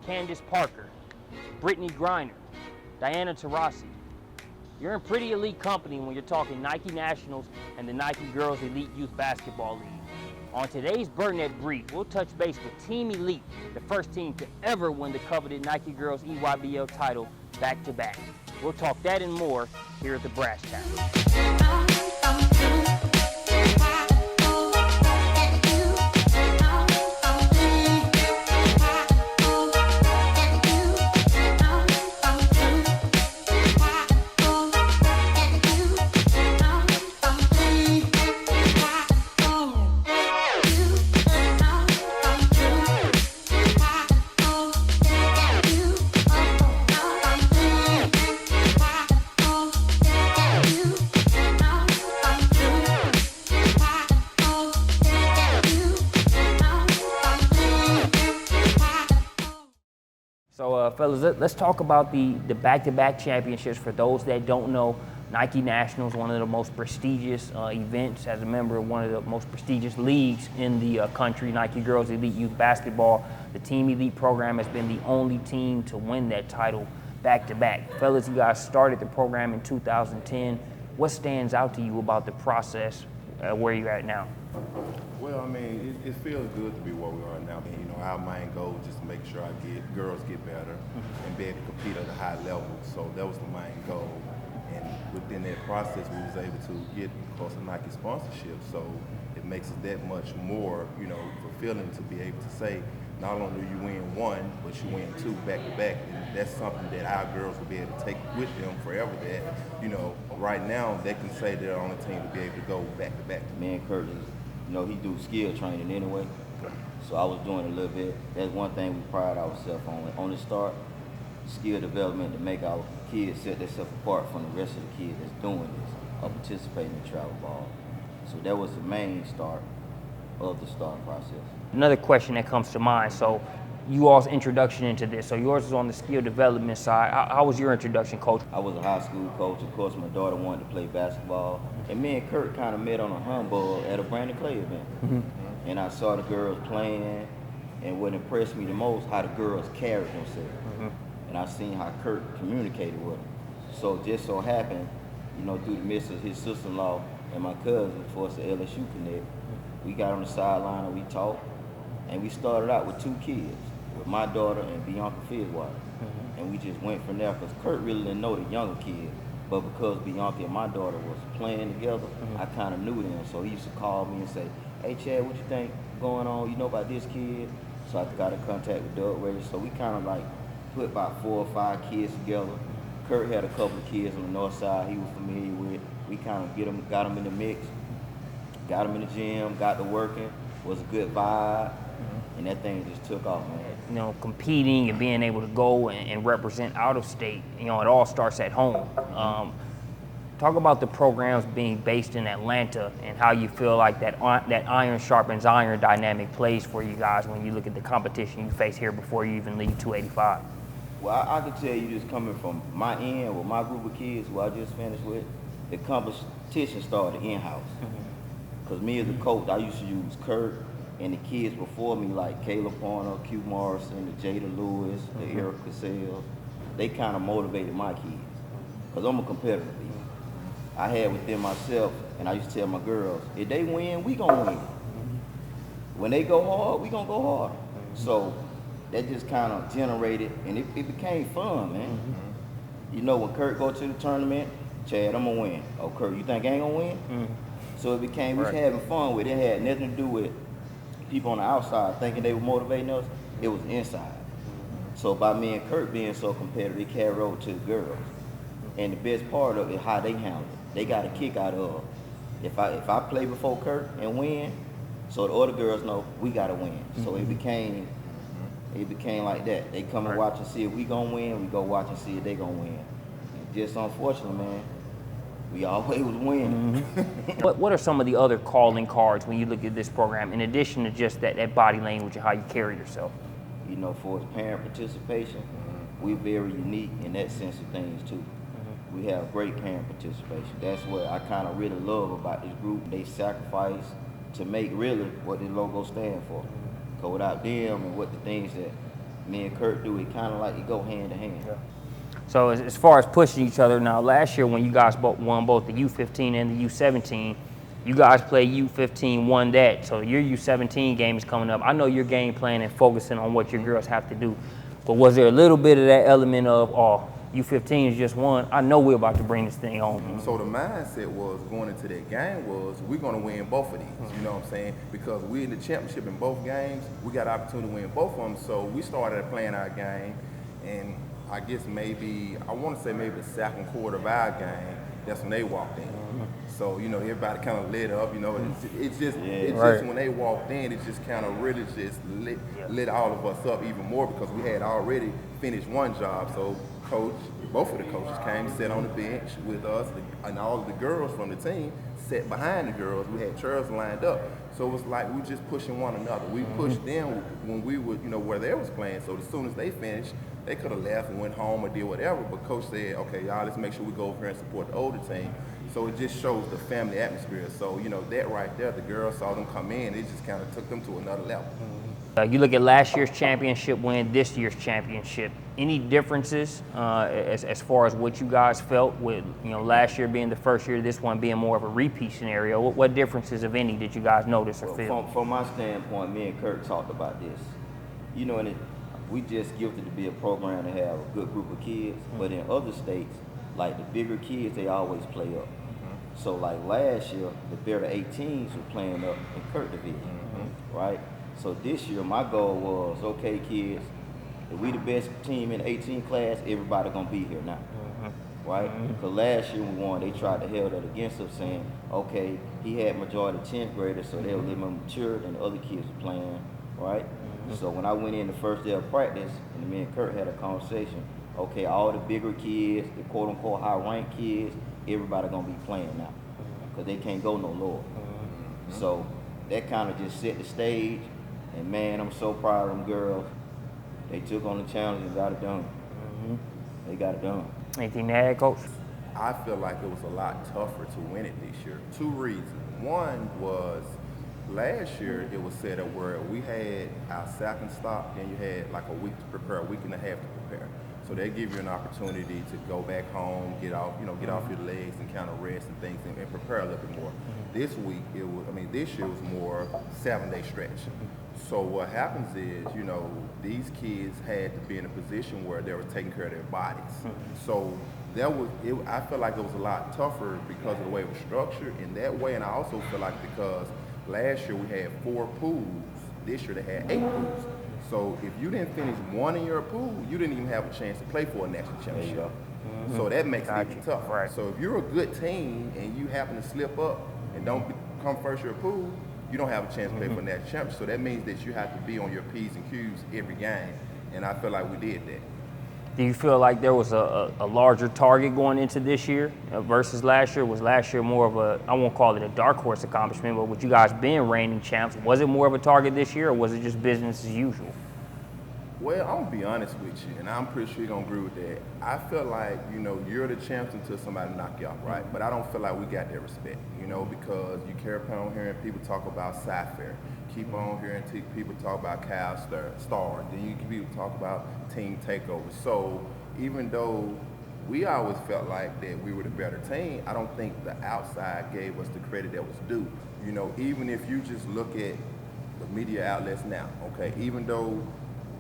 Candace Parker, Brittany Griner, Diana Taurasi. You're in pretty elite company when you're talking Nike Nationals and the Nike Girls Elite Youth Basketball League. On today's Burnett Brief, we'll touch base with Team Elite, the first team to ever win the coveted Nike Girls EYBL title back-to-back. We'll talk that and more here at the Brass Tap. So, fellas, let's talk about the back-to-back championships. For those that don't know, Nike Nationals, one of the most prestigious events as a member of one of the most prestigious leagues in the country, Nike Girls Elite Youth Basketball. The Team Elite program has been the only team to win that title back-to-back. Fellas, you guys started the program in 2010. What stands out to you about the process where you're at now? Well, I mean, it feels good to be where we are now. You know, our main goal is just to make sure girls get better and be able to compete at a high level. So that was the main goal. And within that process, we was able to get, of course, a Nike sponsorship. So it makes it that much more, you know, fulfilling to be able to say, not only do you win one, but you win two back-to-back. And that's something that our girls will be able to take with them forever. That, you know, right now, they can say they're on the team to be able to go back-to-back. Me and Kirk, you know, he do skill training anyway, so I was doing a little bit. That's one thing we pride ourselves on. On the start, skill development to make our kids set themselves apart from the rest of the kids that's doing this or participating in travel ball. So that was the main start of the start process. Another question that comes to mind, so you all's introduction into this, so yours is on the skill development side. How was your introduction, Coach? I was a high school coach. Of course, my daughter wanted to play basketball. And me and Kirk kind of met on a humbug at a Brandon Clay event. And I saw the girls playing, and what impressed me the most, how the girls carried themselves. And I seen how Kirk communicated with them. So just so happened, you know, through the midst of his sister-in-law and my cousin, for us the LSU Connect, we got on the sideline and we talked. And we started out with two kids, with my daughter and Bianca Fitzwater. And we just went from there, because Kirk really didn't know the younger kid. But because Bianca and my daughter was playing together, I kind of knew them. So he used to call me and say, "Hey, Chad, what you think going on? You know about this kid?" So I got in contact with Doug Ray. So we kind of like put about 4 or 5 kids together. Kirk had a couple of kids on the north side he was familiar with. We kind of got them in the mix, got them in the gym, got to working. Was a good vibe, and that thing just took off, man. You know, competing and being able to go and represent out of state, you know, it all starts at home. Talk about the programs being based in Atlanta and how you feel like that iron sharpens iron dynamic plays for you guys when you look at the competition you face here before you even leave 285. Well, I can tell you, just coming from my end with my group of kids who I just finished with, the competition started in-house. Because me as a coach, I used to use Kirk and the kids before me, like Caleb Pointer, Q Morrison, the Jada Lewis, the Eric Cassell. They kind of motivated my kids. Because I'm a competitor. I had within myself, and I used to tell my girls, if they win, we gonna win. When they go hard, we gonna go hard. So that just kind of generated, and it became fun, man. You know, when Kirk go to the tournament, Chad, I'm gonna win. Oh, Kirk, you think I ain't gonna win? So it became, we was having fun with it. It had nothing to do with people on the outside thinking they were motivating us. It was inside. So by me and Kirk being so competitive, it carried over to the girls. And the best part of it, how they handled it. They got a kick out of if I play before Kirk and win, so the other girls know we gotta win. So it became like that. They come and watch and see if we gonna win, we go watch and see if they gonna win. And just unfortunately, man, we always was winning. What are some of the other calling cards when you look at this program, in addition to just that body language and how you carry yourself? You know, for parent participation, we're very unique in that sense of things too. We have great parent participation. That's what I kind of really love about this group. They sacrifice to make really what the logo stands for. Because without them and what the things that me and Kirk do it kind of like it go hand to hand. Yeah. So as far as pushing each other, now last year when you guys won both the U15 and the U17, you guys play U15, won that. So your U17 game is coming up. I know your game plan and focusing on what your girls have to do. But was there a little bit of that element of, oh, U15 is just won, I know we're about to bring this thing home? So the mindset was going into that game was we're going to win both of these, you know what I'm saying? Because we're in the championship in both games, we got an opportunity to win both of them. So we started playing our game, and I guess maybe, I want to say maybe the second quarter of our game, that's when they walked in. So, you know, everybody kind of lit up, you know, it's just when they walked in, it just kind of really just lit all of us up even more because we had already finished one job. So both of the coaches came, sat on the bench with us, and all of the girls from the team sat behind the girls. We had chairs lined up. So it was like we just pushing one another. We pushed them when we were, you know, where they was playing. So as soon as they finished, they could have left and went home or did whatever. But coach said, okay, y'all, let's make sure we go over here and support the older team. So it just shows the family atmosphere. So, you know, that right there, the girls saw them come in, it just kind of took them to another level. You look at last year's championship win, this year's championship. Any differences as far as what you guys felt with, you know, last year being the first year, this one being more of a repeat scenario? What differences, if any, did you guys notice or feel? From my standpoint, me and Kirk talked about this. You know, and we just gifted to be a program to have a good group of kids, but in other states, like the bigger kids, they always play up. So like last year, the better 18s were playing up in Kirk division, right? So this year, my goal was, okay, kids, if we the best team in the 18 class, everybody gonna be here now, right? Because last year we won, they tried to held that against us, saying, okay, he had majority 10th graders, so they were a little more mature than the other kids were playing, right? So when I went in the first day of practice, and me and Kirk had a conversation, okay, all the bigger kids, the quote-unquote high-ranked kids, everybody gonna be playing now, because they can't go no lower. So that kind of just set the stage, and man, I'm so proud of them girls. They took on the challenge and got it done. They got it done. Anything to add, Coach? I feel like it was a lot tougher to win it this year. Two reasons. One was last year it was set up where we had our second stop, then you had like a week to prepare, a week and a half to prepare. So they give you an opportunity to go back home, get off your legs and kind of rest and things and prepare a little bit more. This week this year was more 7-day stretch. So what happens is, you know, these kids had to be in a position where they were taking care of their bodies. So I feel like it was a lot tougher because of the way it was structured in that way, and I also feel like because last year we had 4 pools, this year they had 8 pools. So if you didn't finish one in your pool, you didn't even have a chance to play for a national championship. So that makes it even tougher. Right. So if you're a good team and you happen to slip up and don't come first your pool, you don't have a chance to play for a national championship. So that means that you have to be on your P's and Q's every game, and I feel like we did that. Do you feel like there was a larger target going into this year versus last year? Was last year more of a, I won't call it a dark horse accomplishment, but with you guys being reigning champs, was it more of a target this year, or was it just business as usual? Well, I'm gonna be honest with you, and I'm pretty sure you're gonna agree with that. I feel like, you know, you're the champs until somebody knock you off, right? But I don't feel like we got that respect, you know, because you keep on hearing people talk about Cy-Fair, keep on hearing people talk about Cal Star, then you people talk about team takeovers. So even though we always felt like that we were the better team, I don't think the outside gave us the credit that was due. You know, even if you just look at the media outlets now, okay, even though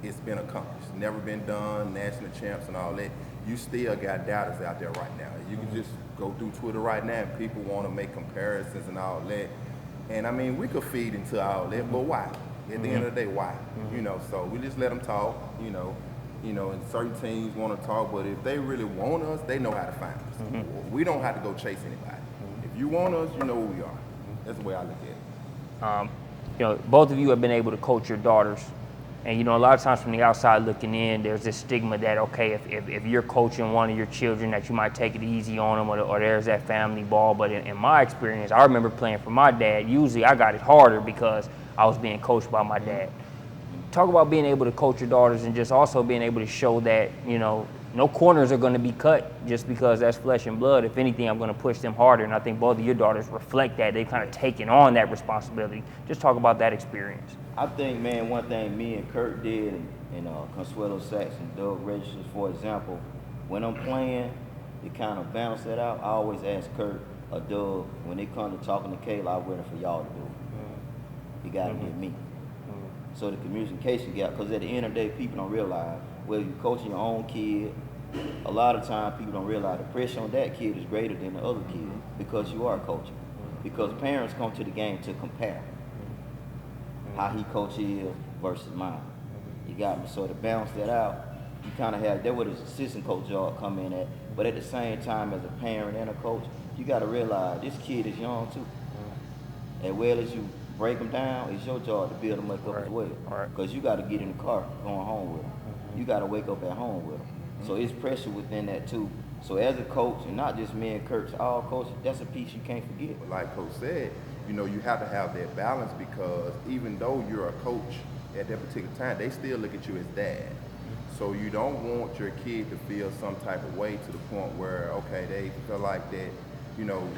it's been accomplished, never been done, national champs and all that, you still got doubters out there right now. You can just go through Twitter right now and people want to make comparisons and all that. And I mean, we could feed into all that, but why? At the end of the day, why? You know, so we just let them talk, you know, and certain teams want to talk, but if they really want us, they know how to find us. We don't have to go chase anybody. If you want us, you know who we are. That's the way I look at it. You know, both of you have been able to coach your daughters. And, you know, a lot of times from the outside looking in, there's this stigma that, okay, if you're coaching one of your children, that you might take it easy on them, or there's that family ball. But in my experience, I remember playing for my dad. Usually I got it harder because I was being coached by my dad. Talk about being able to coach your daughters and just also being able to show that, no corners are going to be cut just because that's flesh and blood. If anything, I'm going to push them harder. And I think both of your daughters reflect that. They've kind of taken on that responsibility. Just talk about that experience. I think, man, one thing me and Kirk did, and Consuelo Sachs and Doug Registers, for example, when I'm playing, to kind of balance that out, I always ask Kirk or Doug, when they come to talking to Kayla, I'm ready for y'all to do it. You got to get me. So the communication gap, because at the end of the day, people don't realize, well, you're coaching your own kid. A lot of times people don't realize the pressure on that kid is greater than the other kid because you are coaching. Because parents come to the game to compare how he coaches versus mine. You got me. So to balance that out, you kind of have, that where the assistant coach job come in at. But at the same time, as a parent and a coach, you got to realize this kid is young too. As well as you break them down, it's your job to build them up as well. Because you got to get in the car going home with them. You got to wake up at home with them. So it's pressure within that too. So as a coach, and not just me and Kirk, all coaches, that's a piece you can't forget. Like Coach said, you have to have that balance because even though you're a coach at that particular time, they still look at you as dad. So you don't want your kid to feel some type of way to the point where, okay, they feel like that,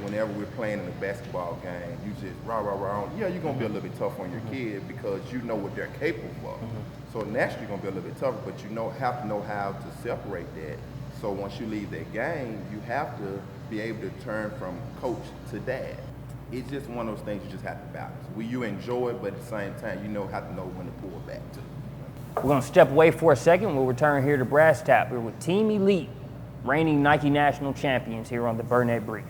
whenever we're playing in a basketball game, you just rah. Yeah, you're going to be a little bit tough on your kid because you know what they're capable of. So naturally, you're going to be a little bit tougher, but you have to know how to separate that. So once you leave that game, you have to be able to turn from coach to dad. It's just one of those things you just have to balance. You enjoy it, but at the same time, have to know when to pull back too. We're going to step away for a second. We'll return here to Brass Tap. We're with Team Elite, reigning Nike National Champions here on the Burnett Brief.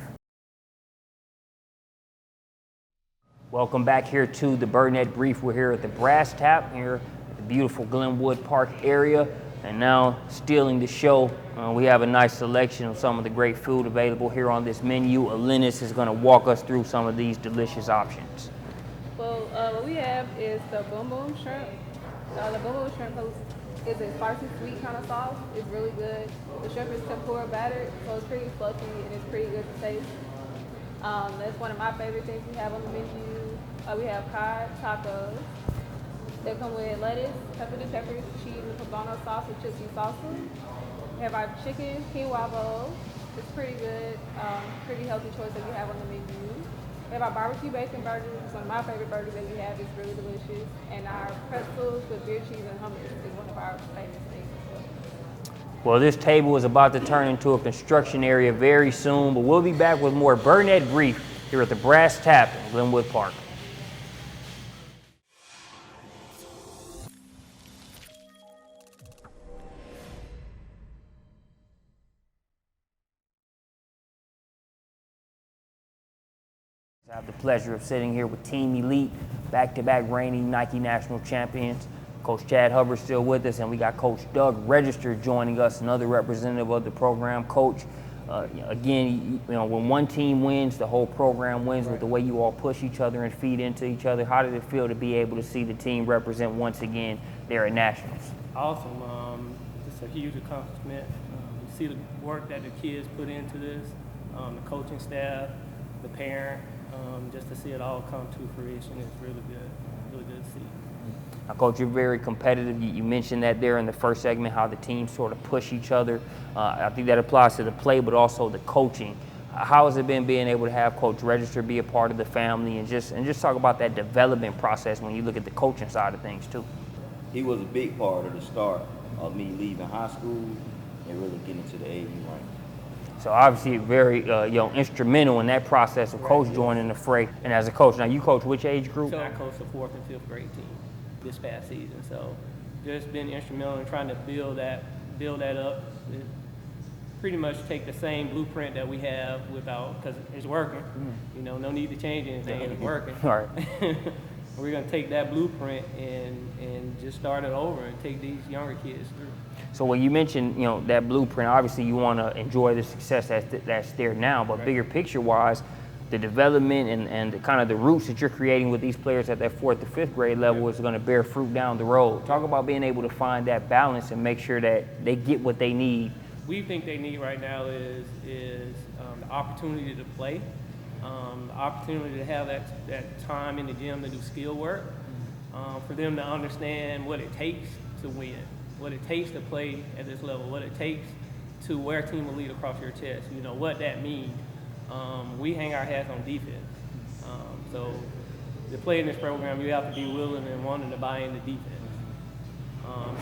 Welcome back here to the Burnett Brief. We're here at the Brass Tap here at the beautiful Glenwood Park area. And now, stealing the show, we have a nice selection of some of the great food available here on this menu. Alenis is going to walk us through some of these delicious options. Well, what we have is the Boom Boom Shrimp. The Boom Boom Shrimp is a spicy sweet kind of sauce. It's really good. The shrimp is tempura battered, so it's pretty fluffy and it's pretty good to taste. That's one of my favorite things we have on the menu. We have cod tacos. They come with lettuce, peppers, cheese, and poblano sauce with chips and salsa. We have our chicken quinoa bowl. It's pretty good, pretty healthy choice that we have on the menu. We have our barbecue bacon burgers. It's one of my favorite burgers that we have. It's really delicious. And our pretzels with beer cheese and hummus is one of our famous things as well. Well, this table is about to turn into a construction area very soon, but we'll be back with more Burnett Brief here at the Brass Tap in Glenwood Park. I have the pleasure of sitting here with Team Elite, back-to-back reigning Nike National Champions. Coach Chad Hubbard still with us, and we got Coach Doug Register joining us, another representative of the program. Coach, again, when one team wins, the whole program wins with the way you all push each other and feed into each other. How did it feel to be able to see the team represent once again there at Nationals? Awesome. It's a huge accomplishment. You see the work that the kids put into this, the coaching staff, the parent. Just to see it all come to fruition is really good to see. Now, Coach, you're very competitive. You mentioned that there in the first segment, how the teams sort of push each other. I think that applies to the play, but also the coaching. How has it been being able to have Coach Register be a part of the family and just talk about that development process when you look at the coaching side of things too? He was a big part of the start of me leaving high school and really getting to the AU rank. So obviously very instrumental in that process of Coach joining the fray. And as a coach, now you coach which age group? So I coached the 4th and 5th grade team this past season. So just been instrumental in trying to build that up. Pretty much take the same blueprint that we have because it's working. No need to change anything. It's working. All right. We're going to take that blueprint and just start it over and take these younger kids through. So when you mentioned, that blueprint, obviously you want to enjoy the success that's there now, but bigger picture-wise, the development and the kind of the roots that you're creating with these players at that 4th to 5th grade level is going to bear fruit down the road. Talk about being able to find that balance and make sure that they get what they need. We think they need right now is the opportunity to play, the opportunity to have that time in the gym to do skill work, for them to understand what it takes to win, what it takes to play at this level, what it takes to wear Team Elite across your chest, you know, what that means. We hang our hats on defense. So to play in this program, you have to be willing and wanting to buy into defense.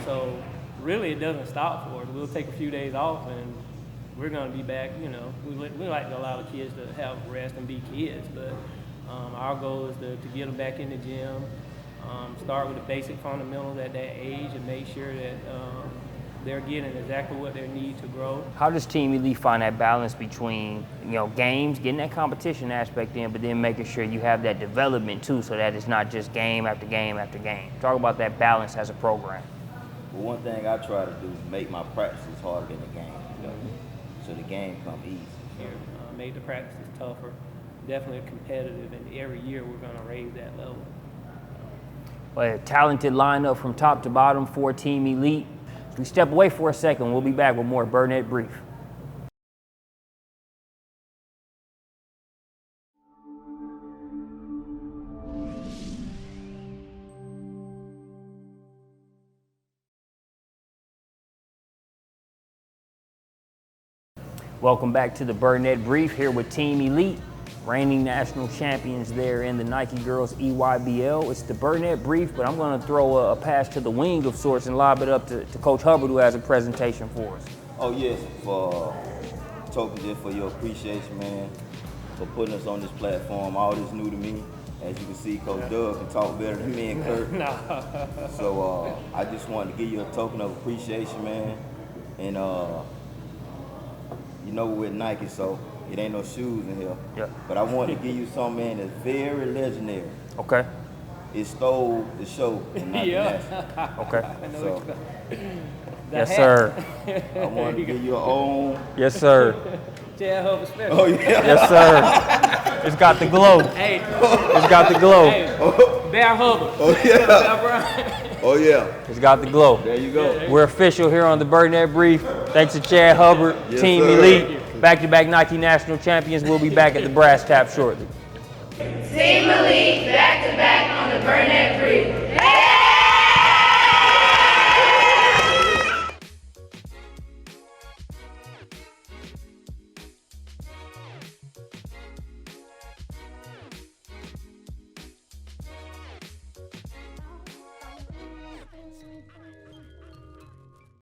So really it doesn't stop for us. We'll take a few days off and we're going to be back. You know, we like to allow the kids to have rest and be kids, but our goal is to get them back in the gym, start with the basic fundamentals at that age and make sure that they're getting exactly what they need to grow. How does Team Elite find that balance between, you know, games, getting that competition aspect in, but then making sure you have that development too, so that it's not just game after game after game? Talk about that balance as a program. Well, one thing I try to do is make my practices harder than the game, you know, so the game come easy. Here, made the practices tougher, definitely competitive, and every year we're going to raise that level. Well, a talented lineup from top to bottom for Team Elite. As we step away for a second, we'll be back with more Burnett Brief. Welcome back to the Burnett Brief, here with Team Elite, reigning national champions there in the Nike Girls EYBL. It's the Burnett Brief, but I'm going to throw a pass to the wing of sorts and lob it up to Coach Hubbard, who has a presentation for us. Oh yes, for talking just for your appreciation, man, for putting us on this platform. All this new to me. As you can see, Coach Doug can talk better than me and Kirk. So I just wanted to give you a token of appreciation, man. And you know we're with Nike, so it ain't no shoes in here. Yeah. But I wanted to give you something, man, that's very legendary. Okay. It stole the show in Nike National. Okay. So Yes, sir. I wanted to give you your own. Yes, sir. Chad Hubbard special. Oh yeah. Yes, sir. It's got the glow. Hey, It's got the glow. hey, Bear Hubbard. Oh yeah. Bear Bryant. Oh yeah. It's got the glow. There you go. We're official here on the Burnett Brief. Thanks to Chad Hubbard, Yes, Team sir. Elite, back-to-back Nike national champions. We'll be back at the brass tap shortly. Team Elite back to back on the Burnett Brief. Hey!